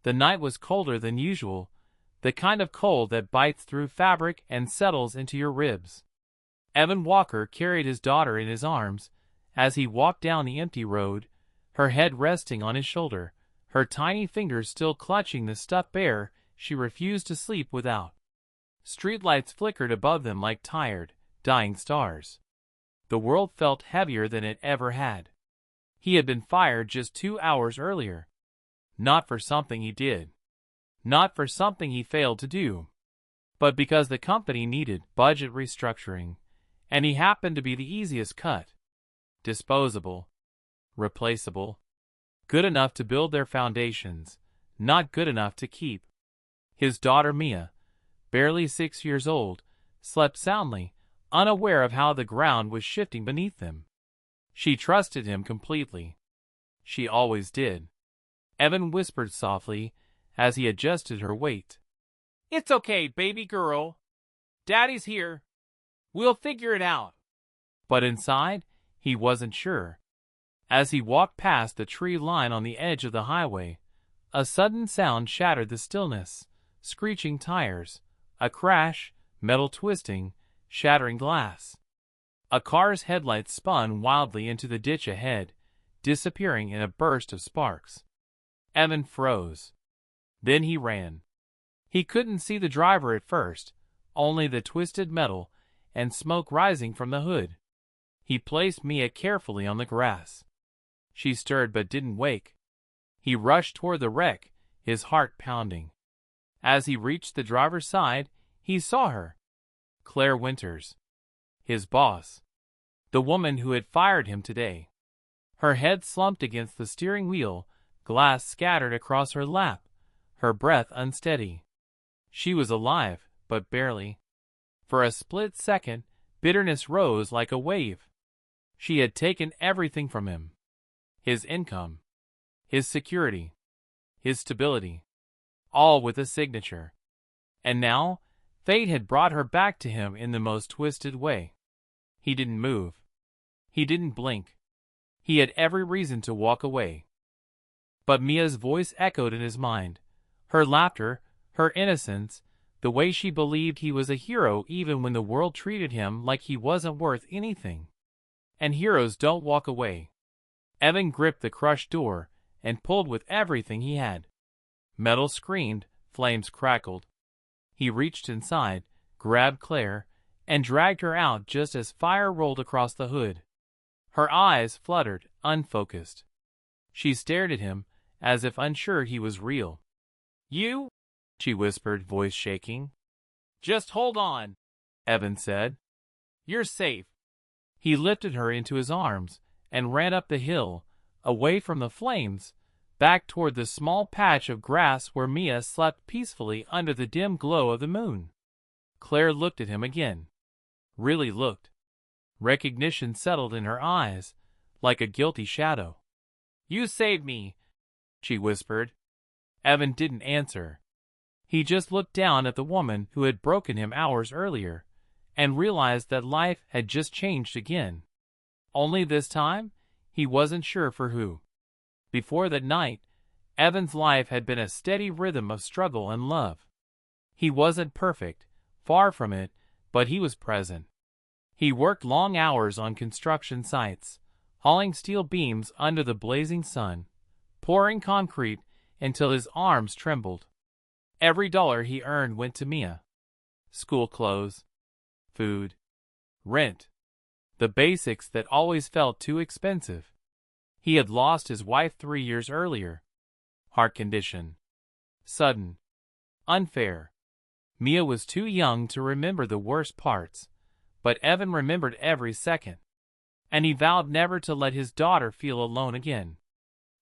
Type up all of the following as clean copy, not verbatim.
The night was colder than usual, the kind of cold that bites through fabric and settles into your ribs. Evan Walker carried his daughter in his arms as he walked down the empty road, her head resting on his shoulder, her tiny fingers still clutching the stuffed bear she refused to sleep without. Streetlights flickered above them like tired, dying stars. The world felt heavier than it ever had. He had been fired just 2 hours earlier. Not for something he did. Not for something he failed to do. But because the company needed budget restructuring, and he happened to be the easiest cut. Disposable. Replaceable. Good enough to build their foundations, not good enough to keep. His daughter Mia, barely 6 years old, slept soundly, unaware of how the ground was shifting beneath them. She trusted him completely. She always did. Evan whispered softly as he adjusted her weight. "It's okay, baby girl. Daddy's here. We'll figure it out." But inside, he wasn't sure. As he walked past the tree line on the edge of the highway, a sudden sound shattered the stillness. Screeching tires, a crash, metal twisting, shattering glass. A car's headlights spun wildly into the ditch ahead, disappearing in a burst of sparks. Evan froze. Then he ran. He couldn't see the driver at first, only the twisted metal and smoke rising from the hood. He placed Mia carefully on the grass. She stirred but didn't wake. He rushed toward the wreck, his heart pounding. As he reached the driver's side, he saw her. Claire Winters. His boss. The woman who had fired him today. Her head slumped against the steering wheel, glass scattered across her lap, her breath unsteady. She was alive, but barely. For a split second, bitterness rose like a wave. She had taken everything from him. His income. His security. His stability. All with a signature. And now, fate had brought her back to him in the most twisted way. He didn't move. He didn't blink. He had every reason to walk away. But Mia's voice echoed in his mind. Her laughter, her innocence, the way she believed he was a hero even when the world treated him like he wasn't worth anything. And heroes don't walk away. Evan gripped the crushed door and pulled with everything he had. Metal screamed, flames crackled. He reached inside, grabbed Claire, and dragged her out just as fire rolled across the hood. Her eyes fluttered, unfocused. She stared at him, as if unsure he was real. "You?" she whispered, voice shaking. "Just hold on," Evan said. "You're safe." He lifted her into his arms and ran up the hill, away from the flames, back toward the small patch of grass where Mia slept peacefully under the dim glow of the moon. Claire looked at him again. Really looked. Recognition settled in her eyes, like a guilty shadow. "You saved me," she whispered. Evan didn't answer. He just looked down at the woman who had broken him hours earlier, and realized that life had just changed again. Only this time, he wasn't sure for who. Before that night, Evan's life had been a steady rhythm of struggle and love. He wasn't perfect, far from it, but he was present. He worked long hours on construction sites, hauling steel beams under the blazing sun, pouring concrete until his arms trembled. Every dollar he earned went to Mia. School clothes, food, rent, the basics that always felt too expensive. He had lost his wife 3 years earlier. Heart condition. Sudden. Unfair. Mia was too young to remember the worst parts, but Evan remembered every second. And he vowed never to let his daughter feel alone again.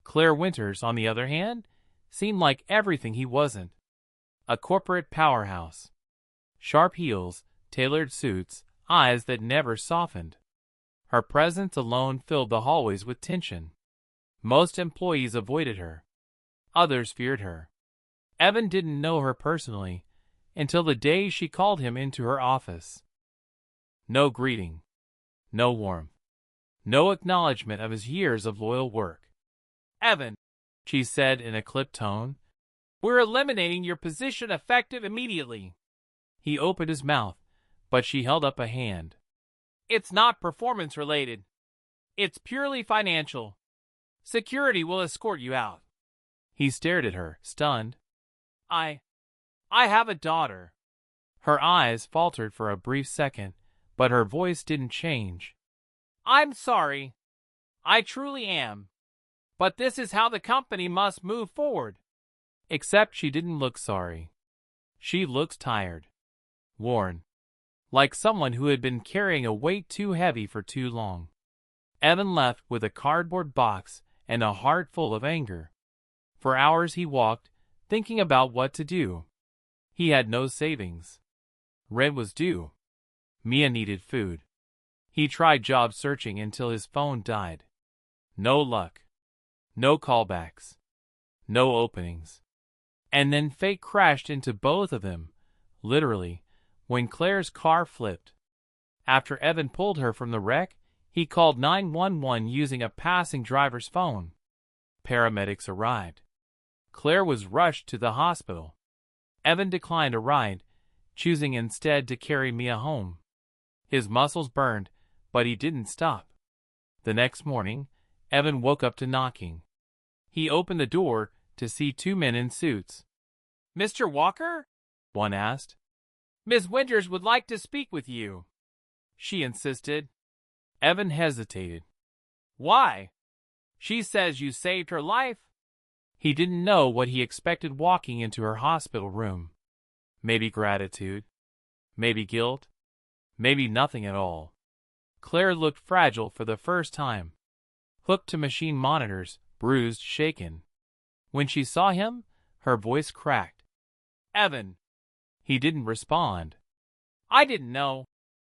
Claire Winters, on the other hand, seemed like everything he wasn't. A corporate powerhouse. Sharp heels, tailored suits, eyes that never softened. Her presence alone filled the hallways with tension. Most employees avoided her. Others feared her. Evan didn't know her personally until the day she called him into her office. No greeting. No warmth. No acknowledgement of his years of loyal work. "Evan," she said in a clipped tone, We're eliminating your position effective immediately. He opened his mouth, but she held up a hand. It's not performance related. It's purely financial. Security will escort you out. He stared at her, stunned. I have a daughter. Her eyes faltered for a brief second, but her voice didn't change. I'm sorry. I truly am. But this is how the company must move forward. Except she didn't look sorry. She looked tired. Worn. Like someone who had been carrying a weight too heavy for too long. Evan left with a cardboard box and a heart full of anger. For hours he walked, thinking about what to do. He had no savings. Rent was due. Mia needed food. He tried job searching until his phone died. No luck. No callbacks. No openings. And then fate crashed into both of them, literally, when Claire's car flipped. After Evan pulled her from the wreck, he called 911 using a passing driver's phone. Paramedics arrived. Claire was rushed to the hospital. Evan declined a ride, choosing instead to carry Mia home. His muscles burned, but he didn't stop. The next morning, Evan woke up to knocking. He opened the door to see two men in suits. Mr. Walker? One asked. Miss Winters would like to speak with you, she insisted. Evan hesitated. Why? She says you saved her life. He didn't know what he expected walking into her hospital room. Maybe gratitude. Maybe guilt. Maybe nothing at all. Claire looked fragile for the first time. Hooked to machine monitors, bruised, shaken. When she saw him, her voice cracked. Evan. He didn't respond. I didn't know,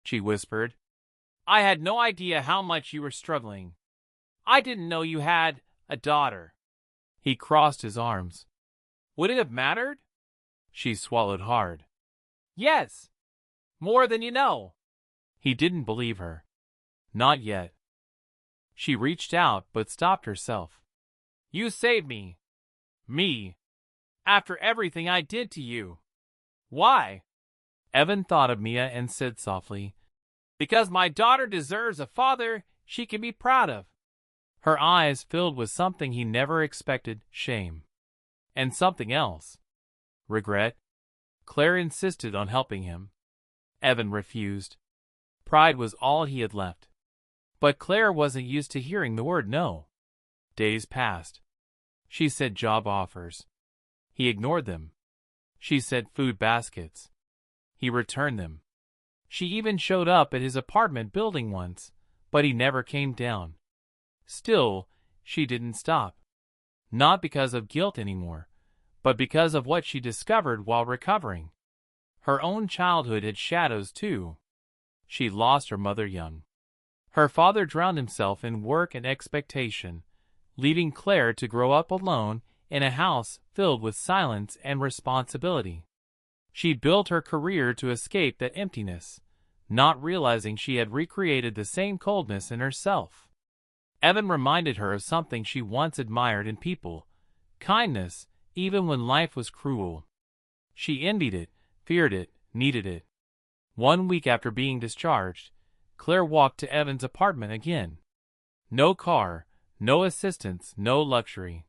she whispered. I had no idea how much you were struggling. I didn't know you had a daughter. He crossed his arms. Would it have mattered? She swallowed hard. Yes. More than you know. He didn't believe her. Not yet. She reached out but stopped herself. You saved me. Me. After everything I did to you. Why? Evan thought of Mia and said softly, Because my daughter deserves a father she can be proud of. Her eyes filled with something he never expected, shame. And something else. Regret. Claire insisted on helping him. Evan refused. Pride was all he had left. But Claire wasn't used to hearing the word no. Days passed. She said job offers. He ignored them. She said food baskets. He returned them. She even showed up at his apartment building once, but he never came down. Still, she didn't stop. Not because of guilt anymore, but because of what she discovered while recovering. Her own childhood had shadows too. She lost her mother young. Her father drowned himself in work and expectation, leaving Claire to grow up alone in a house filled with silence and responsibility. She built her career to escape that emptiness, not realizing she had recreated the same coldness in herself. Evan reminded her of something she once admired in people, kindness, even when life was cruel. She envied it, feared it, needed it. 1 week after being discharged, Claire walked to Evan's apartment again. No car, no assistance, no luxury.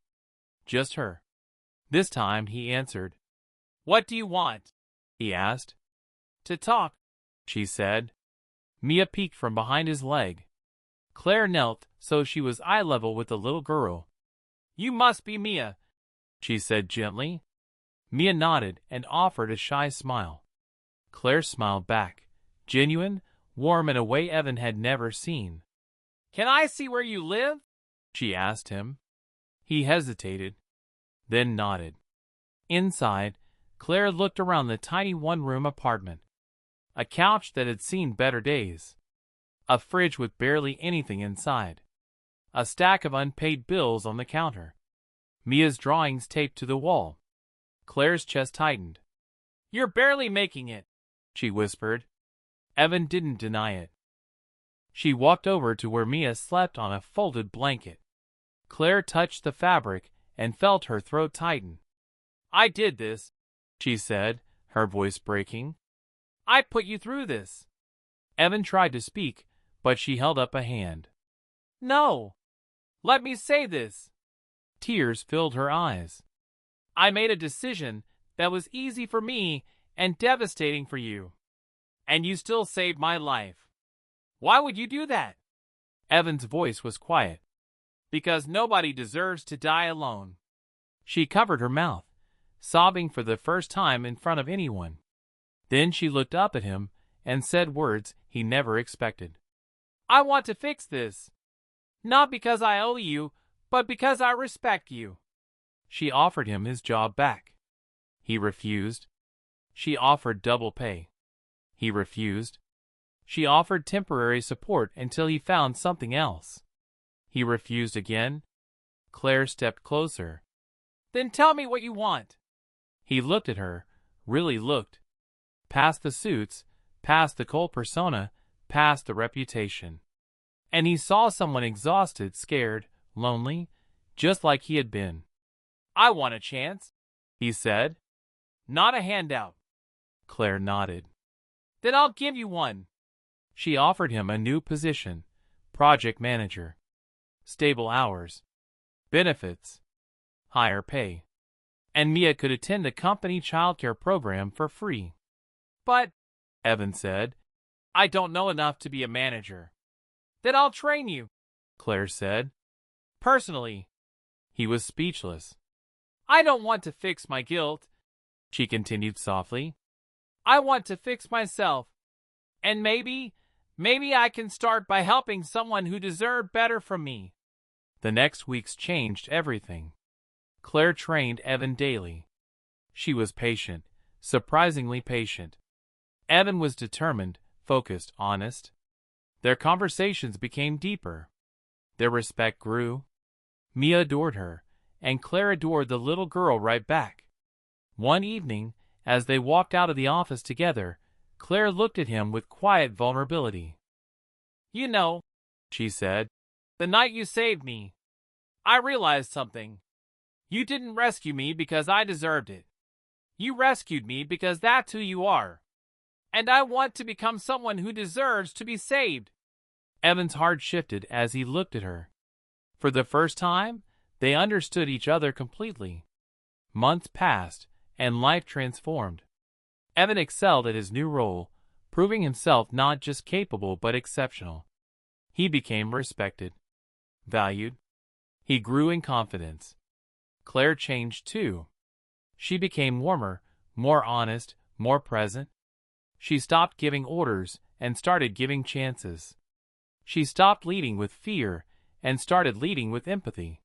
Just her. This time he answered. What do you want? He asked. To talk, she said. Mia peeked from behind his leg. Claire knelt so she was eye level with the little girl. You must be Mia, she said gently. Mia nodded and offered a shy smile. Claire smiled back, genuine, warm in a way Evan had never seen. Can I see where you live? She asked him. He hesitated, then nodded. Inside, Claire looked around the tiny one-room apartment. A couch that had seen better days. A fridge with barely anything inside. A stack of unpaid bills on the counter. Mia's drawings taped to the wall. Claire's chest tightened. You're barely making it, she whispered. Evan didn't deny it. She walked over to where Mia slept on a folded blanket. Claire touched the fabric and felt her throat tighten. I did this, she said, her voice breaking. I put you through this. Evan tried to speak, but she held up a hand. No. Let me say this. Tears filled her eyes. I made a decision that was easy for me and devastating for you. And you still saved my life. Why would you do that? Evan's voice was quiet. Because nobody deserves to die alone. She covered her mouth, sobbing for the first time in front of anyone. Then she looked up at him and said words he never expected. I want to fix this. Not because I owe you, but because I respect you. She offered him his job back. He refused. She offered double pay. He refused. She offered temporary support until he found something else. He refused again. Claire stepped closer. Then tell me what you want. He looked at her, really looked. Past the suits, past the cold persona, past the reputation. And he saw someone exhausted, scared, lonely, just like he had been. I want a chance, he said. Not a handout. Claire nodded. Then I'll give you one. She offered him a new position, project manager. Stable hours. Benefits. Higher pay. And Mia could attend the company childcare program for free. But, Evan said, I don't know enough to be a manager. Then I'll train you, Claire said. Personally. He was speechless. I don't want to fix my guilt, she continued softly. I want to fix myself. And maybe I can start by helping someone who deserved better from me. The next weeks changed everything. Claire trained Evan daily. She was patient, surprisingly patient. Evan was determined, focused, honest. Their conversations became deeper. Their respect grew. Mia adored her, and Claire adored the little girl right back. One evening, as they walked out of the office together, Claire looked at him with quiet vulnerability. You know, she said, the night you saved me, I realized something. You didn't rescue me because I deserved it. You rescued me because that's who you are. And I want to become someone who deserves to be saved. Evan's heart shifted as he looked at her. For the first time, they understood each other completely. Months passed, and life transformed. Evan excelled at his new role, proving himself not just capable but exceptional. He became respected, valued. He grew in confidence. Claire changed too. She became warmer, more honest, more present. She stopped giving orders and started giving chances. She stopped leading with fear and started leading with empathy.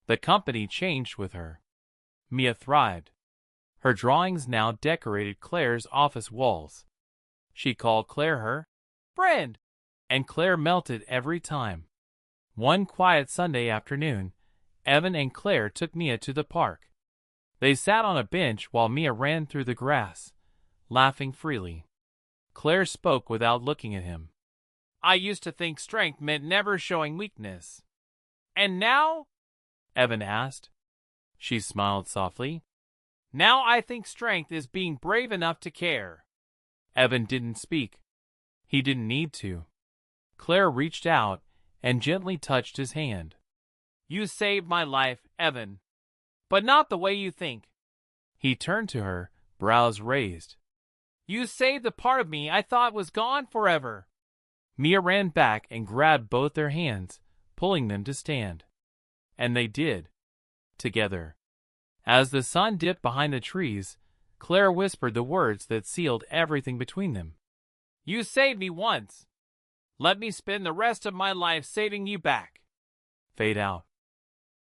The company changed with her. Mia thrived. Her drawings now decorated Claire's office walls. She called Claire her friend, and Claire melted every time. One quiet Sunday afternoon, Evan and Claire took Mia to the park. They sat on a bench while Mia ran through the grass, laughing freely. Claire spoke without looking at him. I used to think strength meant never showing weakness. And now? Evan asked. She smiled softly. Now I think strength is being brave enough to care. Evan didn't speak. He didn't need to. Claire reached out and gently touched his hand. You saved my life, Evan. But not the way you think. He turned to her, brows raised. You saved the part of me I thought was gone forever. Mia ran back and grabbed both their hands, pulling them to stand. And they did. Together. As the sun dipped behind the trees, Claire whispered the words that sealed everything between them. You saved me once. Let me spend the rest of my life saving you back. Fade out.